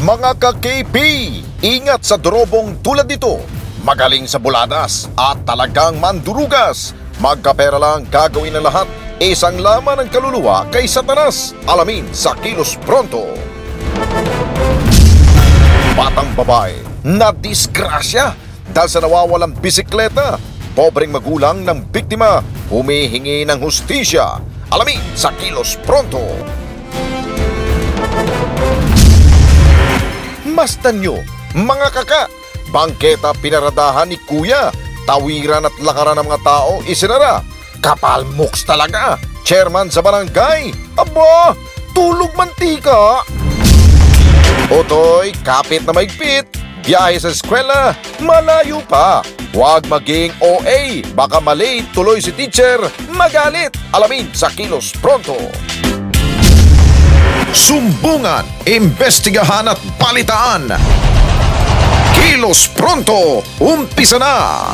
Mga ka-KP, ingat sa durobong tulad nito. Magaling sa buladas at talagang mandurugas. Magkapera lang gagawin ng lahat. Isang laman ng kaluluwa kay Satanas. Alamin sa Kilos Pronto. Batang babae na disgrasya dahil sa nawawalang bisikleta. Pobreng magulang ng biktima humihingi ng hustisya. Alamin sa Kilos Pronto. Masdan nyo, mga kaka, bangketa pinaradahan ni Kuya. Tawiran at lakaran ng mga tao isinara. Kapal mooks talaga. Chairman sa barangay. Aba, tulog mantika. Otoy, kapit na maigpit. Biyahe sa eskwela, malayo pa. Huwag maging OA, baka malate tuloy si teacher. Magalit. Alamin sa Kilos Pronto. Sumbungan, imbestigahan at balitaan. Kilos Pronto, umpisa na!